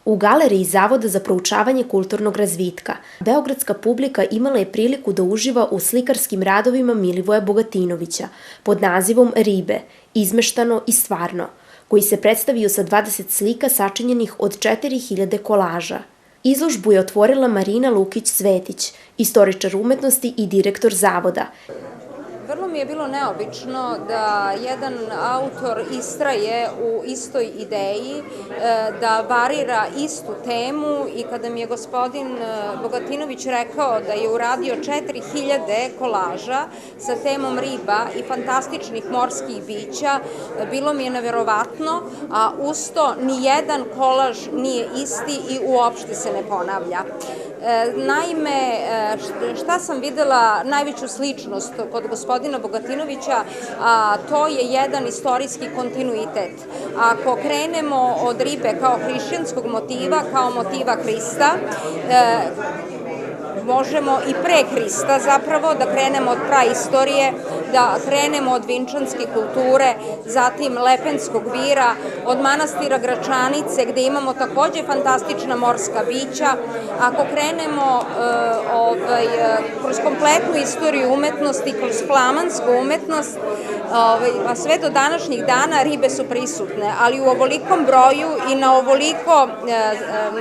U galeriji Zavoda za proučavanje kulturnog razvitka beogradska publika imala je priliku da uživa u slikarskim radovima Milivoja Bogatinovića pod nazivom Ribe, izmeštano i stvarno, koji se predstavio sa 20 slika sačinjenih od 4000 kolaža. Izložbu je otvorila Marina Lukić-Cvetić, istoričar umetnosti i direktor Zavoda. Vrlo mi je bilo neobično da jedan autor istraje u istoj ideji, da varira istu temu i kada mi je gospodin Bogatinović rekao da je uradio 4000 kolaža sa temom riba i fantastičnih morskih bića, bilo mi je neverovatno, a uz to nijedan kolaž nije isti i uopšte se ne ponavlja. Naime, šta sam videla najveću sličnost kod gospodina Bogatinovića, to je jedan istorijski kontinuitet. Ako krenemo od ribe kao hrišćanskog motiva, kao motiva Hrista, možemo i pre Hrista zapravo da krenemo od praistorije, da krenemo od vinčanske kulture, zatim Lepenskog vira, od manastira Gračanice gde imamo takođe fantastična morska bića. Ako krenemo kroz kompletnu istoriju umetnosti, kroz flamansku umetnost, a sve do današnjih dana ribe su prisutne, ali u ovolikom broju i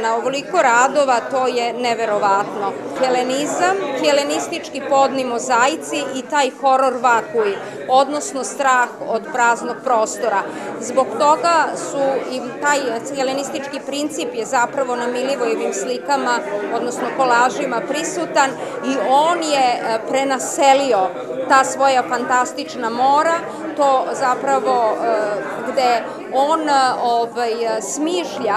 na ovoliko radova to je neverovatno. Helenizam, helenistički podni mozaici i taj horor vakuj, odnosno strah od praznog prostora. Zbog toga su i taj helenistički princip je zapravo na Milivojevim slikama, odnosno kolažima prisutan i on je prenaselio ta svoja fantastična mora, to zapravo gde on smišlja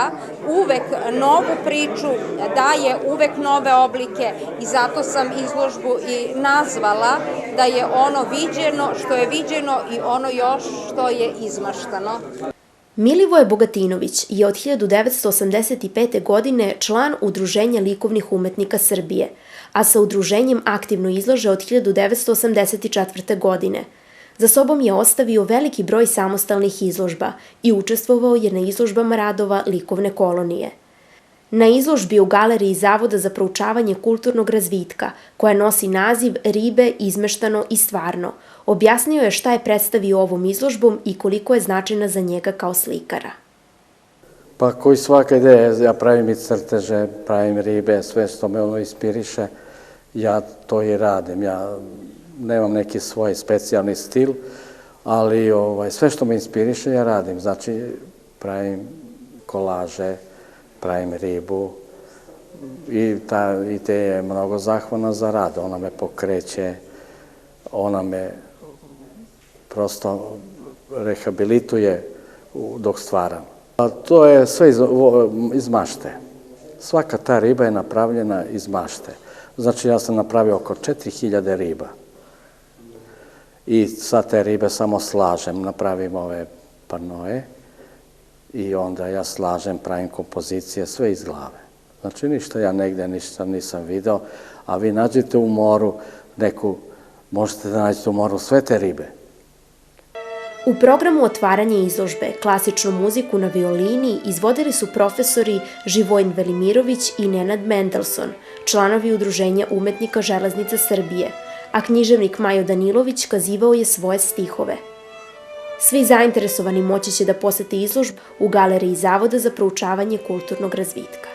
uvek novu priču, daje uvek nove oblike i zato sam izložbu i nazvala da je ono viđeno što je viđeno i ono još što je izmaštano. Milivoje Bogatinović je od 1985. godine član Udruženja likovnih umetnika Srbije, a sa udruženjem aktivno izlaže od 1984. godine. Za sobom je ostavio veliki broj samostalnih izložba i učestvovao je na izložbama radova likovne kolonije. Na izložbi u galeriji Zavoda za proučavanje kulturnog razvitka, koja nosi naziv Ribe, izmeštano i stvarno, objasnio je šta je predstavio ovom izložbom i koliko je značajna za njega kao slikara. Pa koji svaka ideja, ja pravim i crteže, pravim ribe, sve što me ono inspiriše, ja to i radim. Ja nemam neki svoj specijalni stil, ali sve što me inspiriše ja radim. Znači, pravim kolaže, pravim ribu i ta ideja je mnogo zahvalna za rad. Ona me pokreće, ona me prosto rehabilituje dok stvaram. A to je sve iz mašte. Svaka ta riba je napravljena iz mašte. Znači, ja sam napravio oko 4000 riba. I sad te ribe samo slažem, napravim ove panoje i onda ja slažem, pravim kompozicije, sve iz glave. Znači, ništa ja negde nisam video, a vi nađete u moru možete da nađete u moru sve te ribe. U programu otvaranja izložbe klasičnu muziku na violini izvodili su profesori Živojin Velimirović i Nenad Mendelson, članovi Udruženja umetnika Železnica Srbije, a književnik Majo Danilović kazivao je svoje stihove. Svi zainteresovani moći će da posete izložbu u galeriji Zavoda za proučavanje kulturnog razvitka.